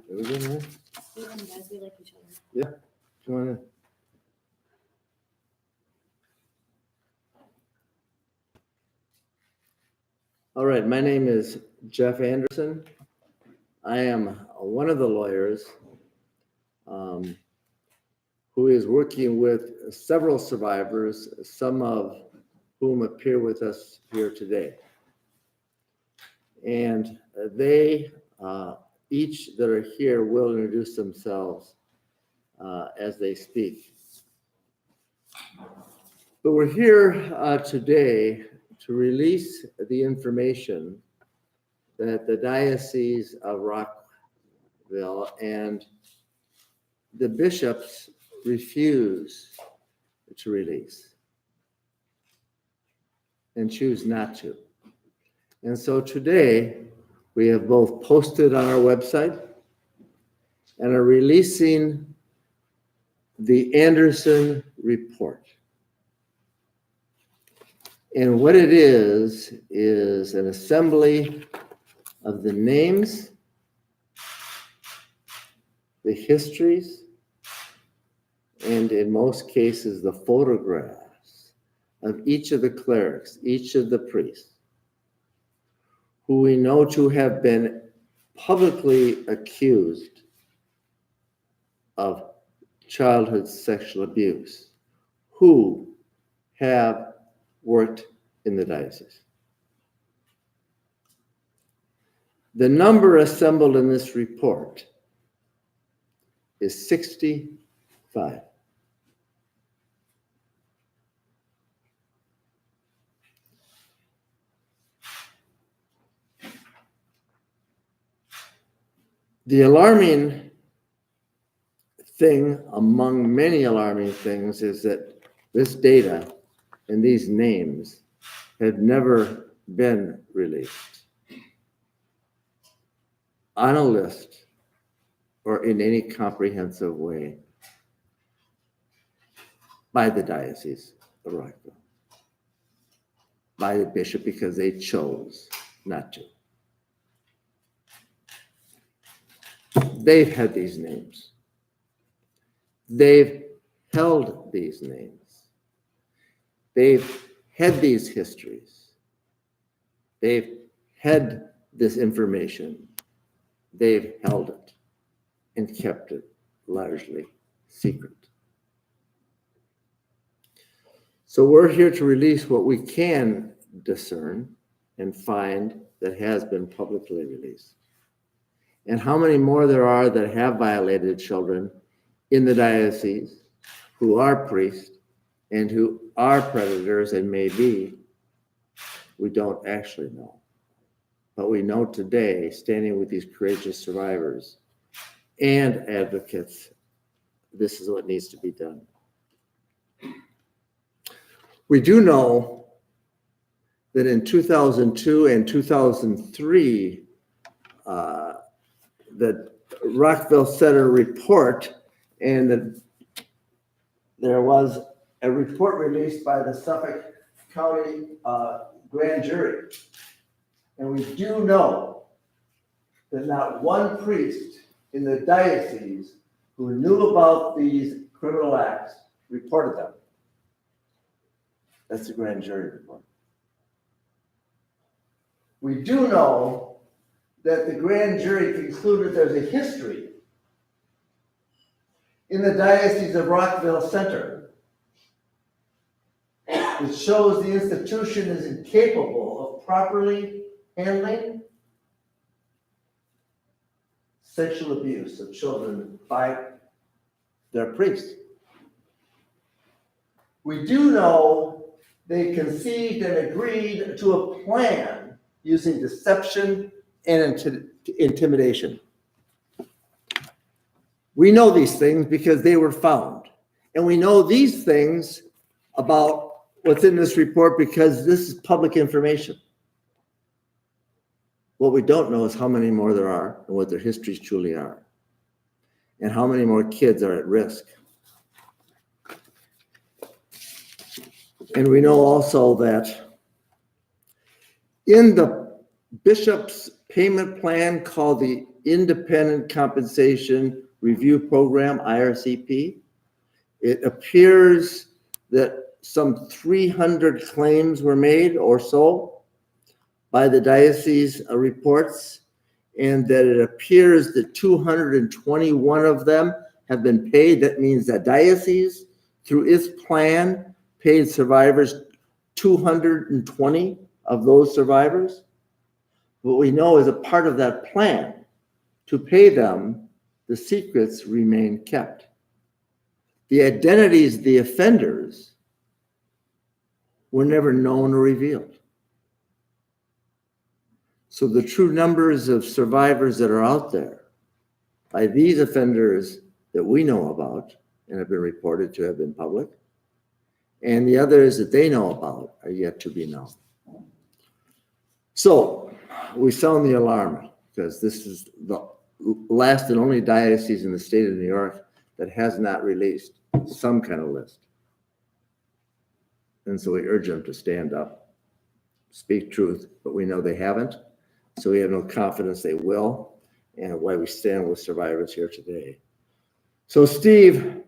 Everything there? We love you guys. We like each other. Yeah. Come on in. All right, my name is Jeff Anderson. I am one of the lawyers who is working with several survivors, some of whom appear with us here today. And they, each that are here, will introduce themselves as they speak. But we're here today to release the information that the Diocese of Rockville and the bishops refuse to release and choose not to. And so today we have both posted on our website and are releasing the Anderson report. And what it is an assembly of the names, the histories, and in most cases, the photographs of each of the clerics, each of the priests, who we know to have been publicly accused of childhood sexual abuse, who have worked in the diocese. The number assembled in this report is 65. The alarming thing among many alarming things is that this data and these names had never been released on a list or in any comprehensive way by the Diocese of Rockville, by the bishop, because they chose not to. They've had these names. They've held these names. They've had these histories. They've had this information. They've held it and kept it largely secret. So we're here to release what we can discern and find that has been publicly released. And how many more there are that have violated children in the diocese, who are priests and who are predators and may be, we don't actually know. But we know today, standing with these courageous survivors and advocates, this is what needs to be done. We do know that in 2002 and 2003, the Rockville Centre report, and that there was a report released by the Suffolk County grand jury. And we do know that not one priest in the diocese who knew about these criminal acts reported them. That's the grand jury report. We do know that the grand jury concluded there's a history in the Diocese of Rockville Centre that shows the institution is incapable of properly handling sexual abuse of children by their priests. We do know they conceived and agreed to a plan using deception and intimidation. We know these things because they were found. And we know these things about what's in this report because this is public information. What we don't know is how many more there are and what their histories truly are, and how many more kids are at risk. And we know also that in the bishop's payment plan called the Independent Compensation Review Program, IRCP. It appears that some 300 claims were made or so by the diocese reports, and that it appears that 221 of them have been paid. That means that diocese, through its plan, paid survivors 220 of those survivors. What we know is a part of that plan to pay them, the secrets remain kept. The identities of the offenders were never known or revealed. So the true numbers of survivors that are out there by these offenders that we know about and have been reported to have been public, and the others that they know about are yet to be known. So we sound the alarm because this is the last and only diocese in the state of New York that has not released some kind of list. And so we urge them to stand up, speak truth, but we know they haven't. So we have no confidence they will, and why we stand with survivors here today. So Steve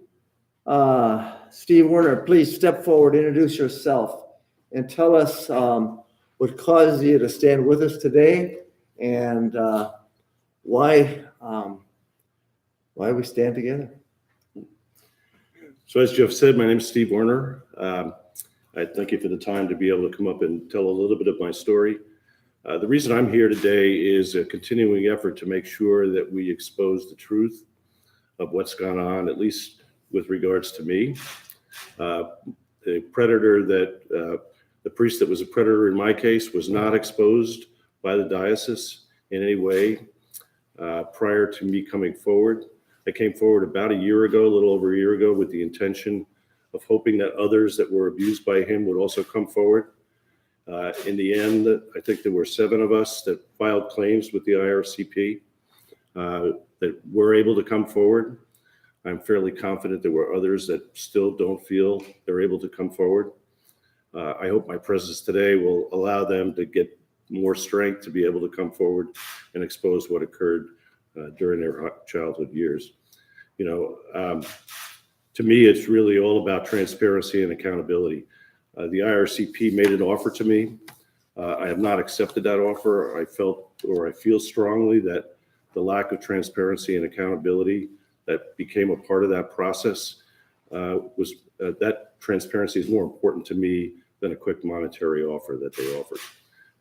Werner, please step forward, introduce yourself, and tell us what caused you to stand with us today, and why we stand together. So as Jeff said, my name is Steve Werner. I thank you for the time to be able to come up and tell a little bit of my story. The reason I'm here today is a continuing effort to make sure that we expose the truth of what's gone on, at least with regards to me. The predator that, the priest that was a predator in my case was not exposed by the diocese in any way prior to me coming forward. I came forward about a year ago, a little over a year ago, with the intention of hoping that others that were abused by him would also come forward. In the end, I think there were 7 of us that filed claims with the IRCP that were able to come forward. I'm fairly confident there were others that still don't feel they're able to come forward. I hope my presence today will allow them to get more strength to be able to come forward and expose what occurred during their childhood years. You know, to me, it's really all about transparency and accountability. The IRCP made an offer to me. I have not accepted that offer. I feel strongly that the lack of transparency and accountability that became a part of that process that transparency is more important to me than a quick monetary offer that they offered.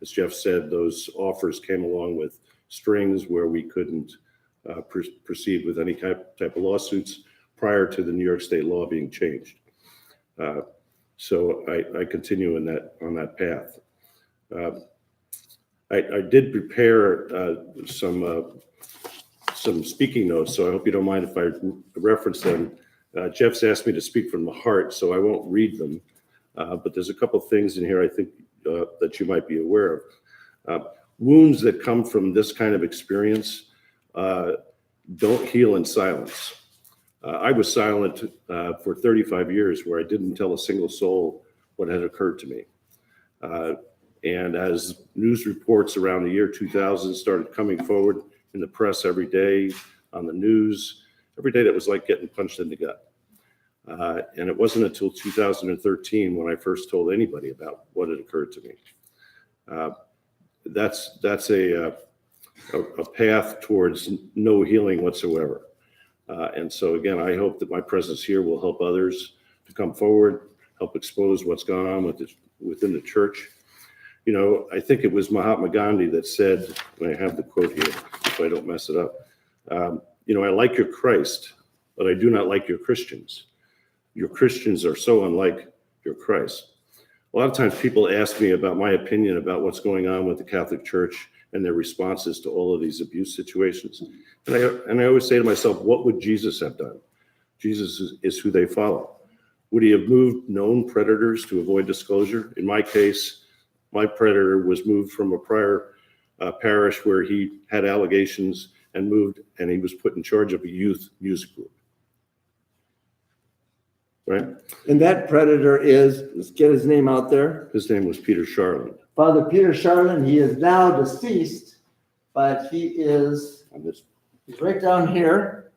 As Jeff said, those offers came along with strings where we couldn't proceed with any type of lawsuits prior to the New York State law being changed. So I continue on that path. I did prepare some speaking notes, so I hope you don't mind if I reference them. Jeff's asked me to speak from the heart, so I won't read them. But there's a couple things in here I think that you might be aware of. Wounds that come from this kind of experience don't heal in silence. I was silent for 35 years where I didn't tell a single soul what had occurred to me. And as news reports around the year 2000 started coming forward in the press every day, on the news, every day that was like getting punched in the gut. And it wasn't until 2013 when I first told anybody about what had occurred to me. That's a path towards no healing whatsoever. And so again, I hope that my presence here will help others to come forward, help expose what's gone on within the church. You know, I think it was Mahatma Gandhi that said, and I have the quote here, so I don't mess it up. You know, I like your Christ, but I do not like your Christians. Your Christians are so unlike your Christ. A lot of times people ask me about my opinion about what's going on with the Catholic Church and their responses to all of these abuse situations. And I always say to myself, what would Jesus have done? Jesus is who they follow. Would he have moved known predators to avoid disclosure? In my case, my predator was moved from a prior parish where he had allegations and moved, and he was put in charge of a youth music group. Right? And that predator is, let's get his name out there. His name was Peter Charland. Father Peter Charland, he is now deceased, but he is On this He's right down here.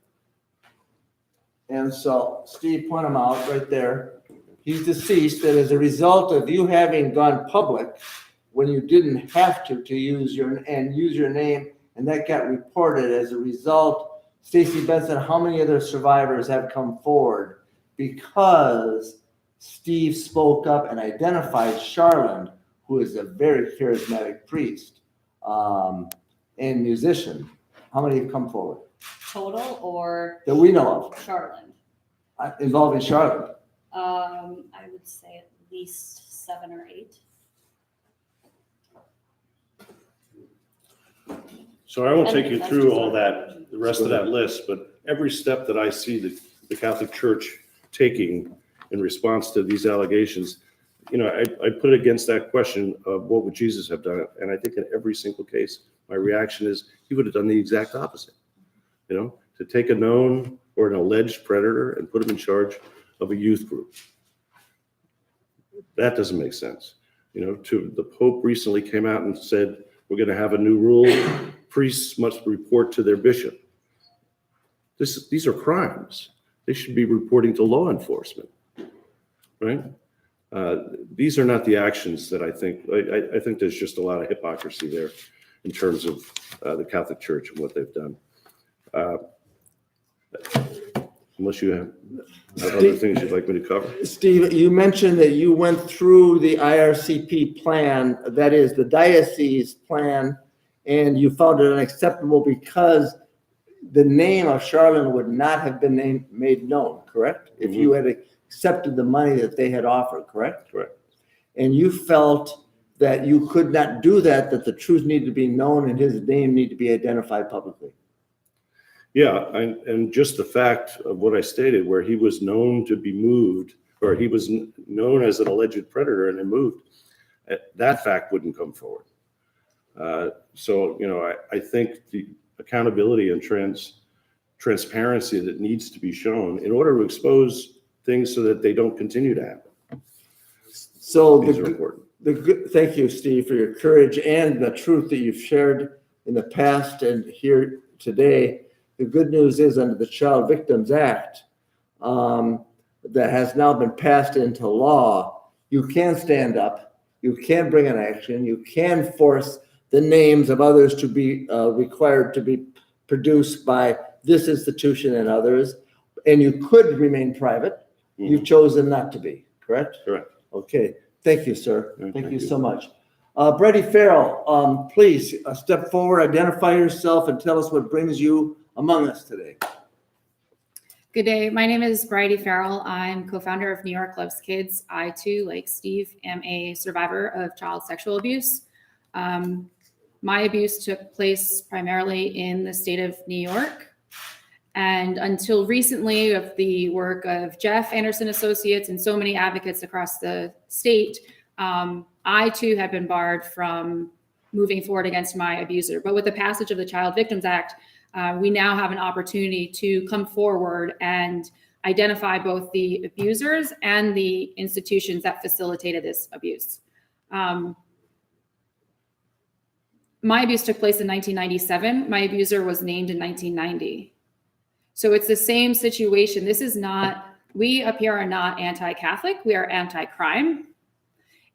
And so Steve, point him out right there. He's deceased, and as a result of you having gone public when you didn't have to use your name, and that got reported as a result, Stacy Benson, how many other survivors have come forward because Steve spoke up and identified Charland, who is a very charismatic priest and musician? How many have come forward? Total or That we know of, Charland? involving Charland. I would say at least 7 or 8. So I won't take you through all that, the rest of that list, but every step that I see the Catholic Church taking in response to these allegations, you know, I put it against that question of what would Jesus have done? And I think in every single case, my reaction is he would have done the exact opposite. You know, to take a known or an alleged predator and put him in charge of a youth group. That doesn't make sense. You know, the Pope recently came out and said, we're going to have a new rule. Priests must report to their bishop. These are crimes. They should be reporting to law enforcement, right? These are not the actions that I think there's just a lot of hypocrisy there in terms of the Catholic Church and what they've done. Unless you have other things you'd like me to cover. Steve, you mentioned that you went through the IRCP plan, that is the diocese plan, and you found it unacceptable because the name of Charland would not have been made known, correct? If you had accepted the money that they had offered, correct? Correct. And you felt that you could not do that the truth needed to be known and his name needed to be identified publicly. Yeah, and just the fact of what I stated, where he was known to be moved, or he was known as an alleged predator and then moved, that fact wouldn't come forward. So, you know, I think the accountability and transparency that needs to be shown in order to expose things so that they don't continue to happen. So these are important. Thank you, Steve, for your courage and the truth that you've shared in the past and here today. The good news is under the Child Victims Act that has now been passed into law, you can stand up, you can bring an action, you can force the names of others to be required to be produced by this institution and others, and you could remain private. You've chosen not to be, correct? Correct. Okay. Thank you, sir. Thank you so much. Brady Farrell, please step forward, identify yourself, and tell us what brings you among us today. Good day. My name is Bridie Farrell. I'm co-founder of New York Loves Kids. I too, like Steve, am a survivor of child sexual abuse. My abuse took place primarily in the state of New York. And until recently, of the work of Jeff Anderson Associates and so many advocates across the state, I too had been barred from moving forward against my abuser. But with the passage of the Child Victims Act, we now have an opportunity to come forward and identify both the abusers and the institutions that facilitated this abuse. My abuse took place in 1997. My abuser was named in 1990. So it's the same situation. This is not, we up here are not anti-Catholic, we are anti-crime.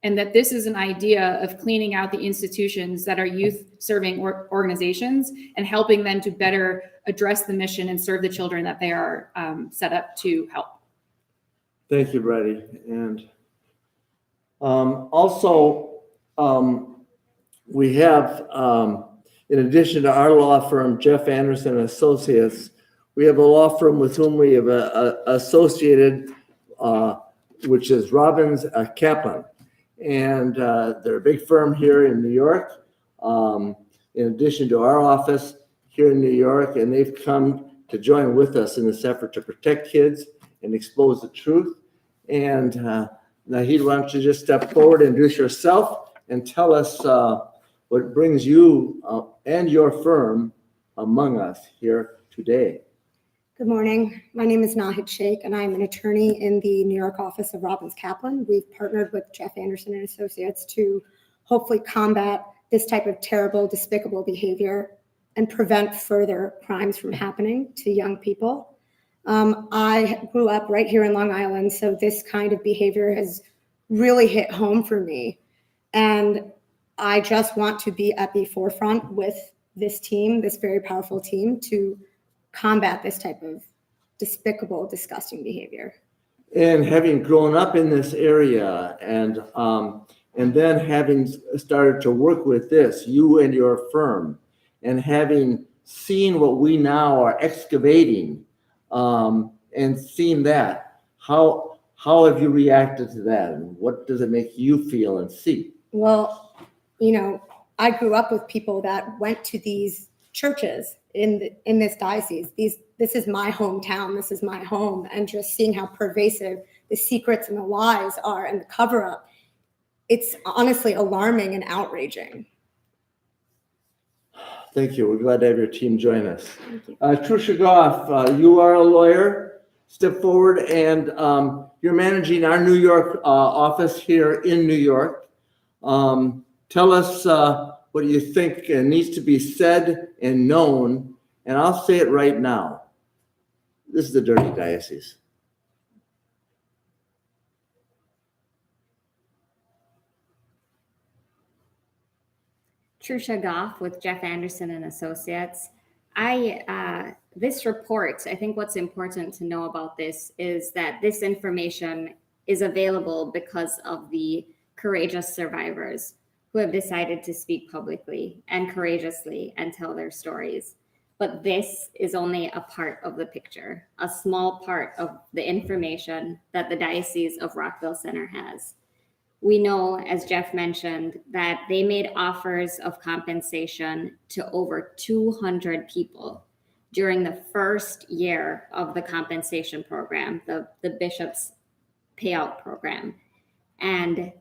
And that this is an idea of cleaning out the institutions that are youth-serving organizations and helping them to better address the mission and serve the children that they are set up to help. Thank you, Brady. And also, we have, in addition to our law firm, Jeff Anderson Associates, we have a law firm with whom we have associated, which is Robbins Kaplan. And they're a big firm here in New York, in addition to our office here in New York, and they've come to join with us in this effort to protect kids and expose the truth. And Nahid, why don't you just step forward, introduce yourself, and tell us what brings you and your firm among us here today. Good morning. My name is Nahid Sheikh, and I'm an attorney in the New York office of Robbins Kaplan. We've partnered with Jeff Anderson and Associates to hopefully combat this type of terrible, despicable behavior and prevent further crimes from happening to young people. I grew up right here in Long Island, so this kind of behavior has really hit home for me. And I just want to be at the forefront with this team, this very powerful team, to combat this type of despicable, disgusting behavior. And having grown up in this area and then having started to work with this, you and your firm, and having seen what we now are excavating, and seen that, how have you reacted to that? And what does it make you feel and see? Well, I grew up with people that went to these churches in this diocese. This is my hometown. This is my home. And just seeing how pervasive the secrets and the lies are and the cover up, it's honestly alarming and outraging. Thank you. We're glad to have your team join us. Thank you. Trusha Goff, you are a lawyer. Step forward, and you're managing our New York office here in New York. Tell us what you think needs to be said and known, and I'll say it right now. This is the dirty diocese. Trusha Goff with Jeff Anderson and Associates. This report, I think what's important to know about this is that this information is available because of the courageous survivors who have decided to speak publicly and courageously and tell their stories. But this is only a part of the picture, a small part of the information that the Diocese of Rockville Centre has. We know, as Jeff mentioned, that they made offers of compensation to over 200 people during the first year of the compensation program, the bishop's payout program. And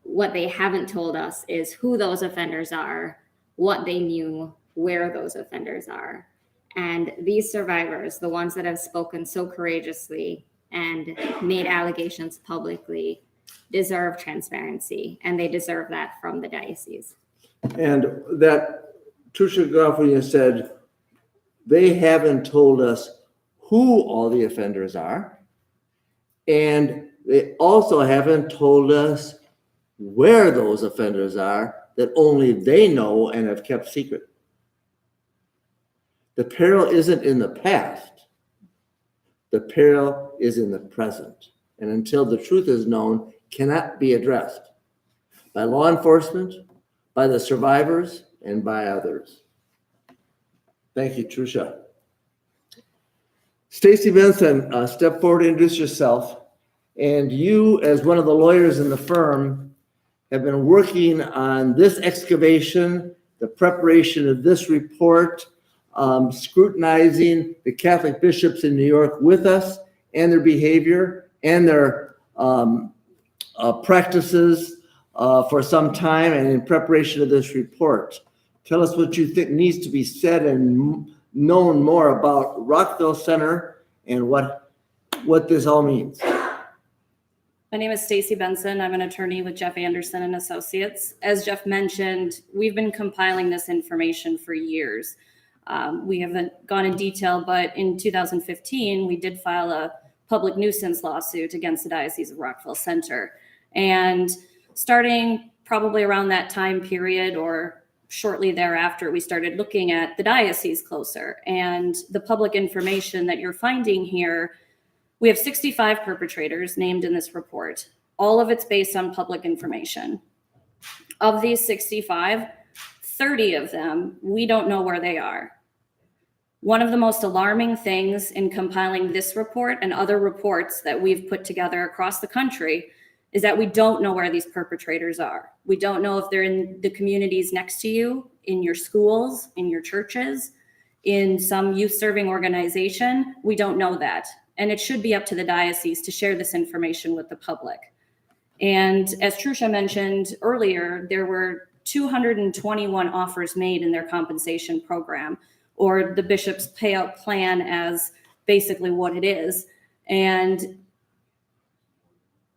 what they haven't told us is who those offenders are, what they knew, where those offenders are. And these survivors, the ones that have spoken so courageously and made allegations publicly, deserve transparency, and they deserve that from the diocese. And that Trusha Goff, when you said they haven't told us who all the offenders are, and they also haven't told us where those offenders are that only they know and have kept secret. The peril isn't in the past. The peril is in the present. And until the truth is known, cannot be addressed by law enforcement, by the survivors, and by others. Thank you, Trusha. Stacy Benson, step forward and introduce yourself. And you, as one of the lawyers in the firm, have been working on this excavation, the preparation of this report, scrutinizing the Catholic bishops in New York with us and their behavior and their practices for some time, and in preparation of this report. Tell us what you think needs to be said and known more about Rockville Centre and what this all means. My name is Stacy Benson. I'm an attorney with Jeff Anderson and Associates. As Jeff mentioned, we've been compiling this information for years. We haven't gone in detail, but in 2015, we did file a public nuisance lawsuit against the Diocese of Rockville Centre. And starting probably around that time period or shortly thereafter, we started looking at the diocese closer. And the public information that you're finding here, we have 65 perpetrators named in this report. All of it's based on public information. Of these 65, 30 of them, we don't know where they are. One of the most alarming things in compiling this report and other reports that we've put together across the country is that we don't know where these perpetrators are. We don't know if they're in the communities next to you, in your schools, in your churches, in some youth-serving organization. We don't know that. And it should be up to the diocese to share this information with the public. And as Trusha mentioned earlier, there were 221 offers made in their compensation program, or the bishop's payout plan as basically what it is. And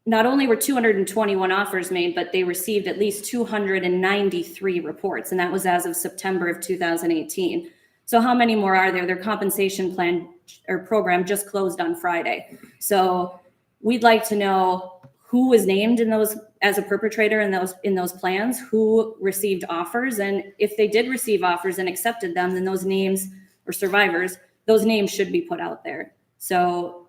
not only were 221 offers made, but they received at least 293 reports. And that was as of September of 2018. So how many more are there? Their compensation plan or program just closed on Friday. So we'd like to know who was named in those as a perpetrator in those plans, who received offers, and if they did receive offers and accepted them, then those names or survivors, those names should be put out there. So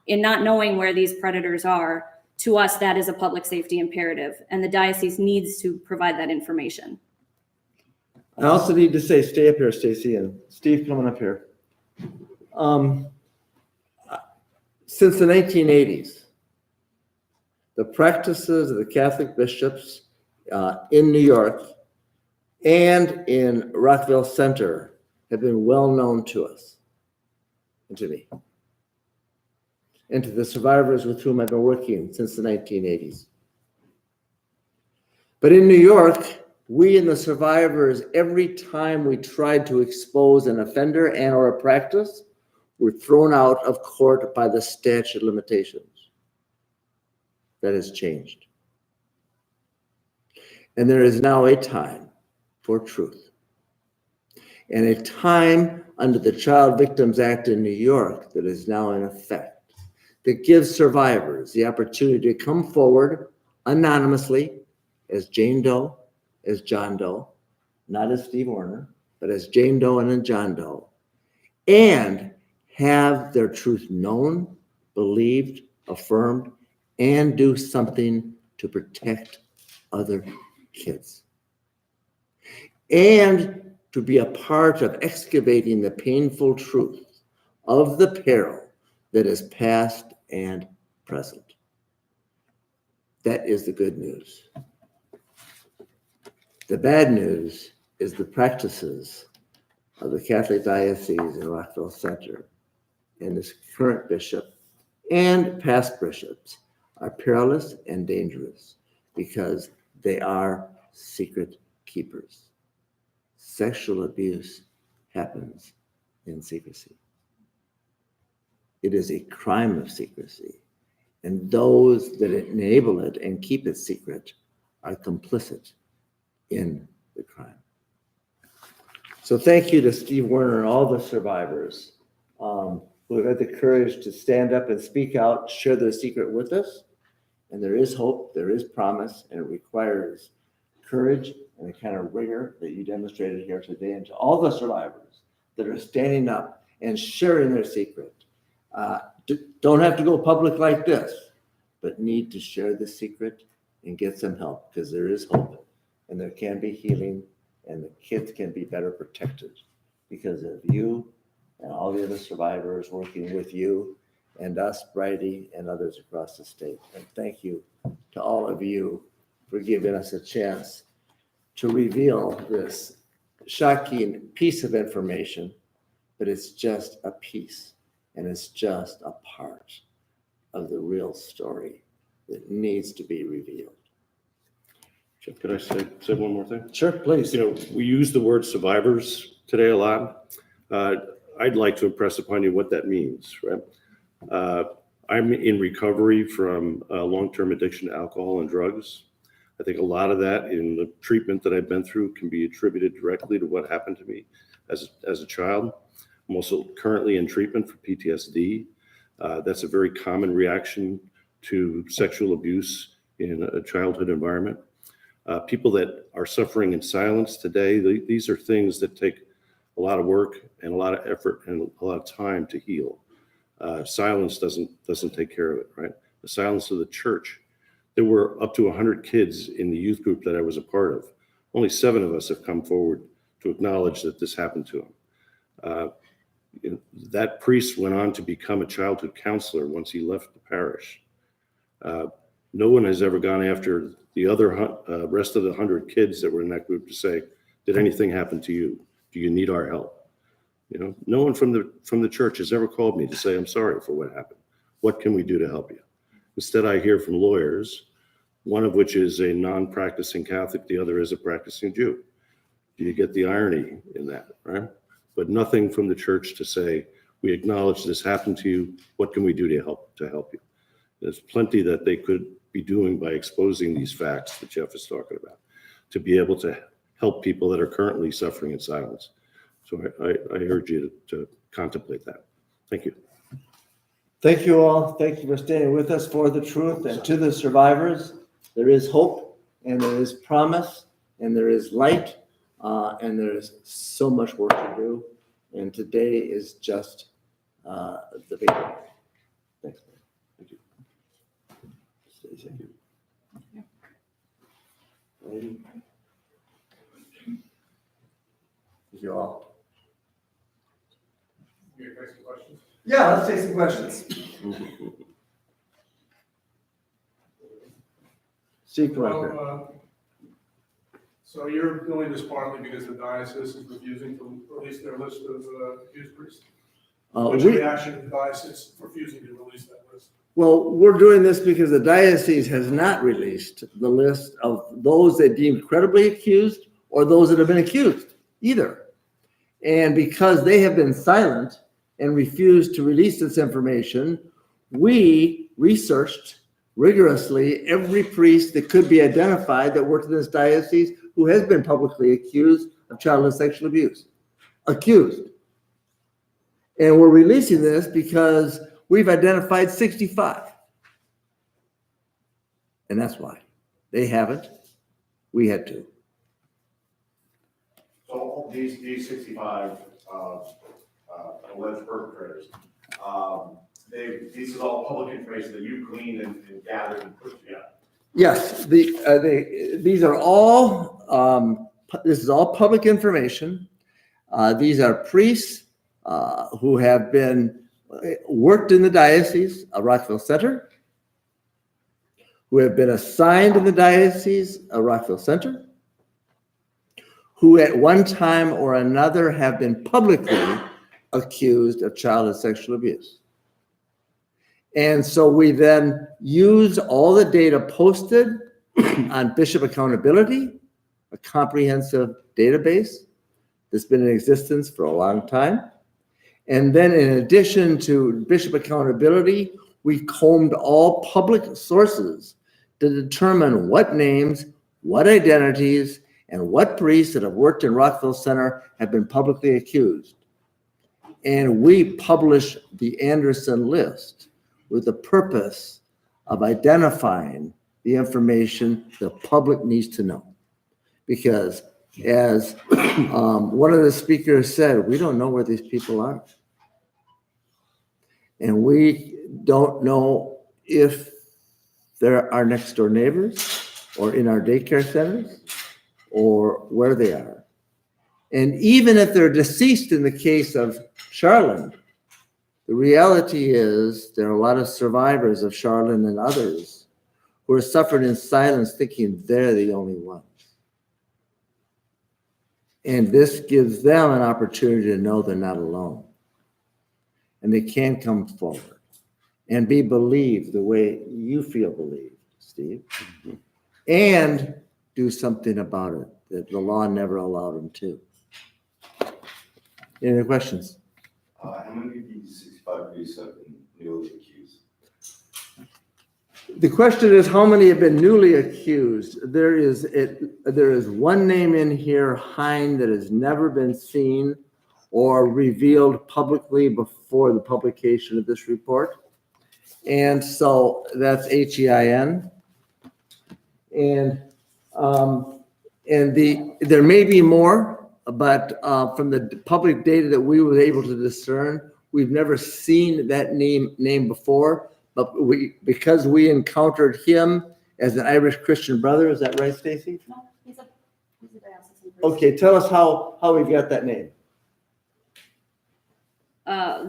in not knowing where these predators are, to us, that is a public safety imperative, and the diocese needs to provide that information. I also need to say, stay up here, Stacy, and Steve coming up here. Since the 1980s, the practices of the Catholic bishops in New York and in Rockville Centre have been well known to us and to me and to the survivors with whom I've been working since the 1980s. But in New York, we and the survivors, every time we tried to expose an offender and or a practice, were thrown out of court by the statute of limitations. That has changed. And there is now a time for truth. And a time under the Child Victims Act in New York that is now in effect, that gives survivors the opportunity to come forward anonymously as Jane Doe, as John Doe, not as Steve Warner, but as Jane Doe and as John Doe, and have their truth known, believed, affirmed, and do something to protect other kids. And to be a part of excavating the painful truth of the peril that is past and present. That is the good news. The bad news is the practices of the Catholic Diocese in Rockville Centre and this current bishop and past bishops are perilous and dangerous because they are secret keepers. Sexual abuse happens in secrecy. It is a crime of secrecy, and those that enable it and keep it secret are complicit in the crime. So thank you to Steve Warner and all the survivors who have had the courage to stand up and speak out, share their secret with us. And there is hope, there is promise, and it requires courage and the kind of rigor that you demonstrated here today. And to all the survivors that are standing up and sharing their secret, don't have to go public like this, but need to share the secret and get some help, because there is hope and there can be healing and the kids can be better protected because of you and all the other survivors working with you and us, Bridie, and others across the state. And thank you to all of you for giving us a chance to reveal this shocking piece of information, but it's just a piece and it's just a part of the real story that needs to be revealed. Jeff, could I say one more thing? Sure, please. You know, we use the word survivors today a lot. I'd like to impress upon you what that means, right? I'm in recovery from long-term addiction to alcohol and drugs. I think a lot of that in the treatment that I've been through can be attributed directly to what happened to me as a child. I'm also currently in treatment for PTSD. That's a very common reaction to sexual abuse in a childhood environment. People that are suffering in silence today, these are things that take a lot of work and a lot of effort and a lot of time to heal. Silence doesn't take care of it, right? The silence of the church. There were up to 100 kids in the youth group that I was a part of. Only 7 of us have come forward to acknowledge that this happened to them. That priest went on to become a childhood counselor once he left the parish. No one has ever gone after the other rest of the 100 kids that were in that group to say, did anything happen to you? Do you need our help? You know, no one from the church has ever called me to say, I'm sorry for what happened. What can we do to help you? Instead, I hear from lawyers, one of which is a non-practicing Catholic, the other is a practicing Jew. Do you get the irony in that, right? But nothing from the church to say, we acknowledge this happened to you. What can we do to help you? There's plenty that they could be doing by exposing these facts that Jeff is talking about, to be able to help people that are currently suffering in silence. So I urge you to contemplate that. Thank you. Thank you all. Thank you for staying with us for the truth. And to the survivors, there is hope and there is promise and there is light and there is so much work to do. And today is just the beginning. Thanks. Thank you. Stacey. Thank you all. Yeah, let's take some questions. Steve, come on. Well, so you're doing this partly because the diocese is refusing to release their list of accused priests? What's your reaction to the diocese refusing to release that list? Well, we're doing this because the diocese has not released the list of those they deemed credibly accused or those that have been accused either. And because they have been silent and refused to release this information, we researched rigorously every priest that could be identified that worked in this diocese who has been publicly accused of childhood sexual abuse. Accused. And we're releasing this because we've identified 65. And that's why. They haven't. We had to. So these 65 alleged perpetrators, this is all public information that you gleaned and gathered and put together. Yes, these are all, this is all public information. These are priests who have been worked in the Diocese of Rockville Centre, who have been assigned in the Diocese of Rockville Centre, who at one time or another have been publicly accused of childhood sexual abuse. And so we then use all the data posted on Bishop Accountability, a comprehensive database that's been in existence for a long time. And then in addition to Bishop Accountability, we combed all public sources to determine what names, what identities, and what priests that have worked in Rockville Centre have been publicly accused. And we publish the Anderson list with the purpose of identifying the information the public needs to know. Because as one of the speakers said, we don't know where these people are. And we don't know if they're our next door neighbors or in our daycare centers or where they are. And even if they're deceased in the case of Charland, the reality is there are a lot of survivors of Charland and others who are suffering in silence thinking they're the only ones. And this gives them an opportunity to know they're not alone. And they can come forward and be believed the way you feel believed, Steve, and do something about it that the law never allowed them to. Any other questions? How many of these 65 priests have been newly accused? The question is, how many have been newly accused? There is one name in here, Hein, that has never been seen or revealed publicly before the publication of this report. And so that's H-E-I-N. And there may be more, but from the public data that we were able to discern, we've never seen that name before. But because we encountered him as an Irish Christian brother, is that right, Stacy? No, he's a diocesan priest. Okay, tell us how we got that name.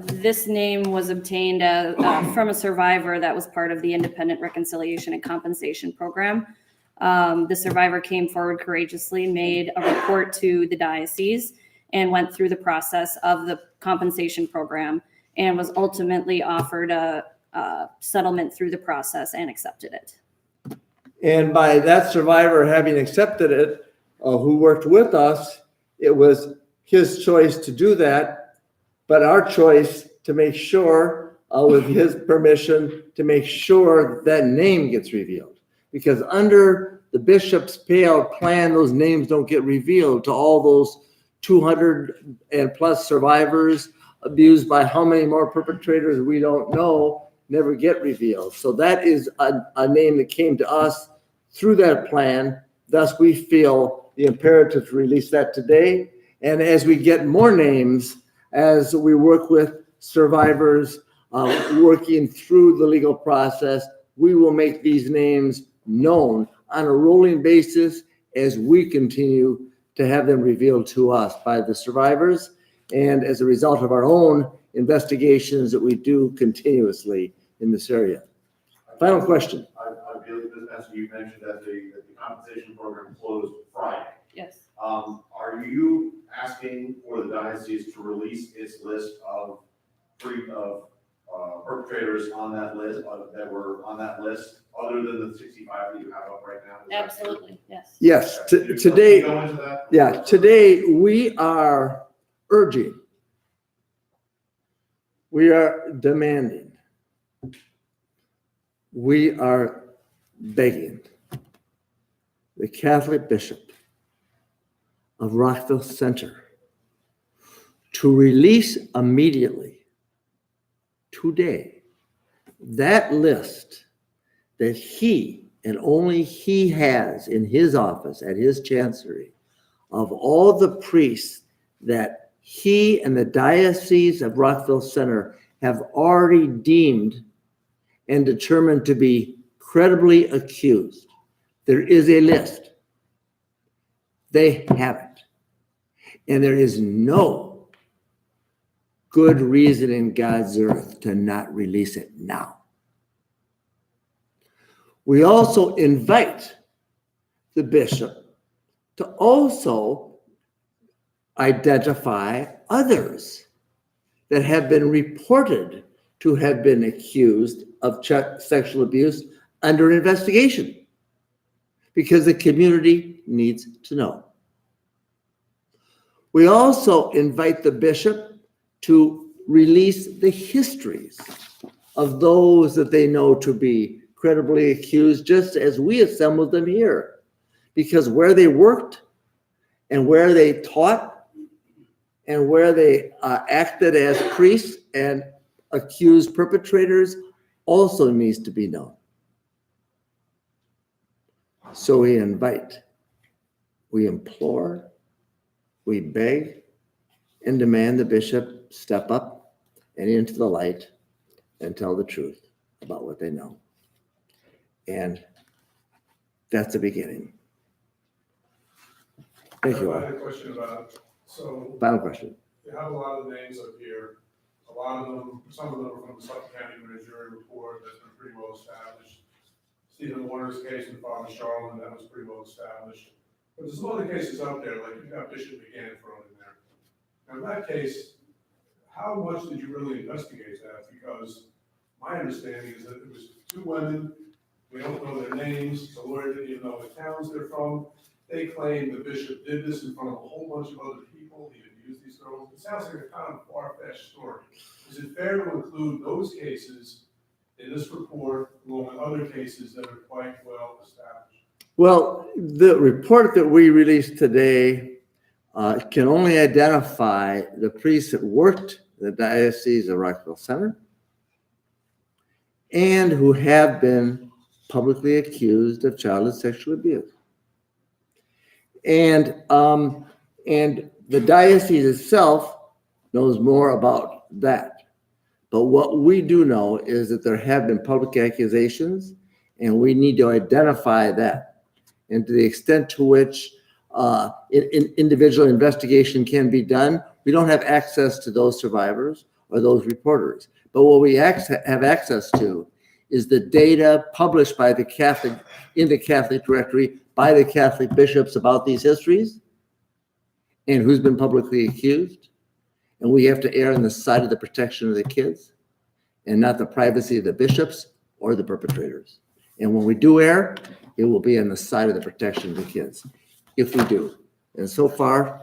This name was obtained from a survivor that was part of the Independent Reconciliation and Compensation Program. The survivor came forward courageously, made a report to the diocese, and went through the process of the compensation program, and was ultimately offered a settlement through the process and accepted it. And by that survivor having accepted it, who worked with us, it was his choice to do that, but our choice to make sure, with his permission, to make sure that name gets revealed. Because under the bishop's payout plan, those names don't get revealed to all those 200 and plus survivors, abused by how many more perpetrators we don't know, never get revealed. So that is a name that came to us through that plan. Thus, we feel the imperative to release that today. And as we get more names, as we work with survivors, working through the legal process, we will make these names known on a rolling basis as we continue to have them revealed to us by the survivors and as a result of our own investigations that we do continuously in this area. Final question. I believe that you mentioned that the compensation program closed Friday. Yes. Are you asking for the diocese to release its list of perpetrators on that list, that were on that list, other than the 65 that you have up right now? Absolutely. Yes. Yes, Can you today, go into that? yeah, today we are urging, we are demanding, we are begging the Catholic Bishop of Rockville Centre to release immediately, today, that list that he and only he has in his office at his chancery of all the priests that he and the Diocese of Rockville Centre have already deemed and determined to be credibly accused. There is a list. They have it. And there is no good reason in God's earth to not release it now. We also invite the bishop to also identify others that have been reported to have been accused of sexual abuse under investigation, because the community needs to know. We also invite the bishop to release the histories of those that they know to be credibly accused, just as we assembled them here, because where they worked and where they taught and where they acted as priests and accused perpetrators also needs to be known. So we invite, we implore, we beg and demand the bishop step up and into the light and tell the truth about what they know. And that's the beginning. Thank you I all. had a question about, so Final question. you have a lot of names up here. A lot of them, some of them are from the Suffolk County Grand Jury report that's been pretty well established. Stephen Warner's case and Father Charland, that was pretty well established. But there's some other cases out there, like you got Bishop McGann thrown in there. Now, in that case, how much did you really investigate that? Because my understanding is that it was two women, we don't know their names, the lawyer didn't even know what towns they're from. They claim the bishop did this in front of a whole bunch of other people, he abused these girls. It sounds like a kind of far-fetched story. Is it fair to include those cases in this report, along with other cases that are quite well established? Well, the report that we released today can only identify the priests that worked in the Diocese of Rockville Centre and who have been publicly accused of childhood sexual abuse. And the diocese itself knows more about that. But what we do know is that there have been public accusations, and we need to identify that. And to the extent to which individual investigation can be done, we don't have access to those survivors or those reporters. But what we have access to is the data published by the Catholic, in the Catholic directory, by the Catholic bishops about these histories and who's been publicly accused. And we have to err on the side of the protection of the kids and not the privacy of the bishops or the perpetrators. And when we do err, it will be on the side of the protection of the kids, if we do. And so far,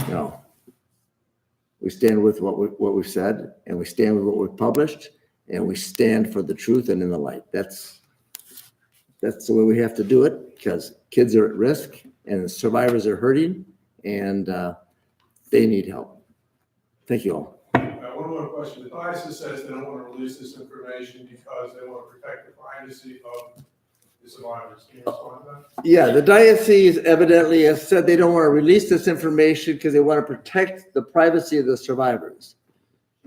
no. We stand with what we've said, and we stand with what we've published, and we stand for the truth and in the light. That's the way we have to do it, because kids are at risk and survivors are hurting, and they need help. Thank you all. One more question. The diocese says they don't want to release this information because they want to protect the privacy of the survivors. Can you respond to that? Yeah, the diocese evidently has said they don't want to release this information because they want to protect the privacy of the survivors.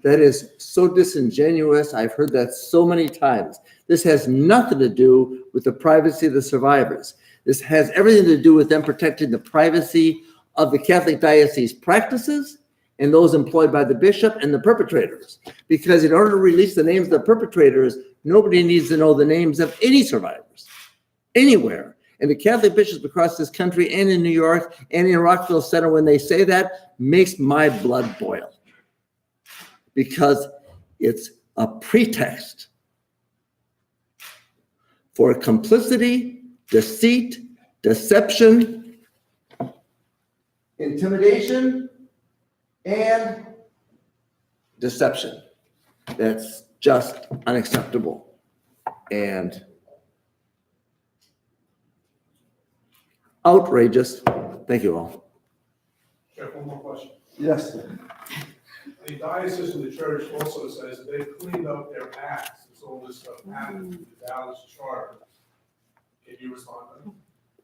That is so disingenuous. I've heard that so many times. This has nothing to do with the privacy of the survivors. This has everything to do with them protecting the privacy of the Catholic diocese practices and those employed by the bishop and the perpetrators. Because in order to release the names of the perpetrators, nobody needs to know the names of any survivors, anywhere. And the Catholic bishops across this country and in New York and in Rockville Centre, when they say that, makes my blood boil. Because it's a pretext for complicity, deceit, deception, intimidation, and deception. That's just unacceptable. And outrageous. Thank you all. Jeff, one more question. Yes. The diocese of the church also says that they've cleaned up their acts. It's all this stuff happened with the Dallas charter. Can you respond to that?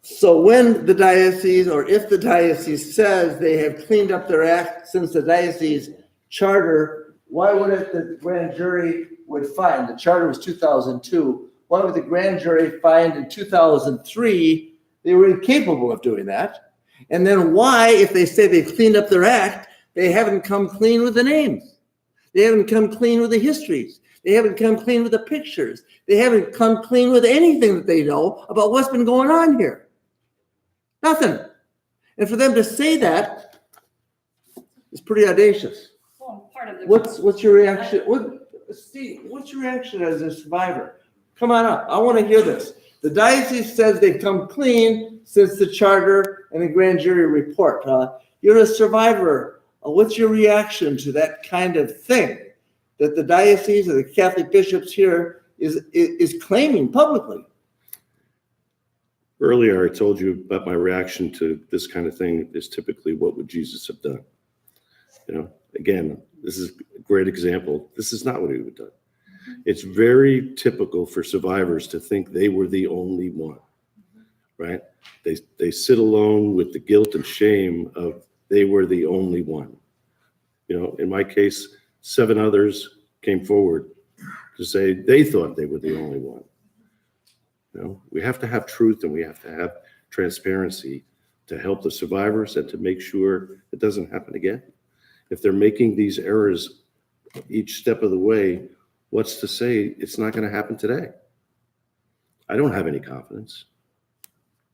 So when the diocese, or if the diocese says they have cleaned up their act since the diocese charter, why would it the grand jury would find? The charter was 2002. Why would the grand jury find in 2003 they were incapable of doing that? And then why, if they say they've cleaned up their act, they haven't come clean with the names? They haven't come clean with the histories. They haven't come clean with the pictures. They haven't come clean with anything that they know about what's been going on here. Nothing. And for them to say that is pretty audacious. Well, part of the. What's your reaction? Steve, what's your reaction as a survivor? Come on up. I want to hear this. The diocese says they've come clean since the charter and the grand jury report. You're a survivor. What's your reaction to that kind of thing that the diocese or the Catholic bishops here is claiming publicly? Earlier, I told you about my reaction to this kind of thing is typically what would Jesus have done? You know, again, this is a great example. This is not what he would have done. It's very typical for survivors to think they were the only one, right? They sit alone with the guilt and shame of they were the only one. You know, in my case, 7 others came forward to say they thought they were the only one. You know, we have to have truth and we have to have transparency to help the survivors and to make sure it doesn't happen again. If they're making these errors each step of the way, what's to say it's not going to happen today? I don't have any confidence.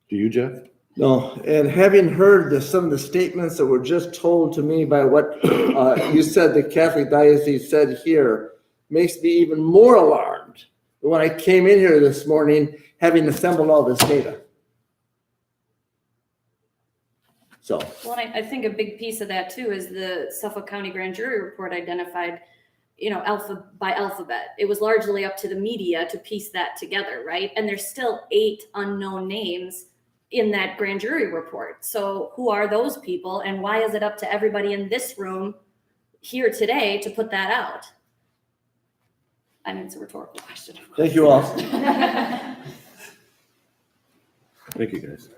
Do you, Jeff? No, and having heard some of the statements that were just told to me by what you said the Catholic diocese said here makes me even more alarmed than when I came in here this morning having assembled all this data. So. Well, I think a big piece of that too is the Suffolk County Grand Jury report identified, you know, by alphabet. It was largely up to the media to piece that together, right? And there's still 8 unknown names in that grand jury report. So who are those people and why is it up to everybody in this room here today to put that out? I mean, it's a rhetorical question. Thank you all. Thank you, guys.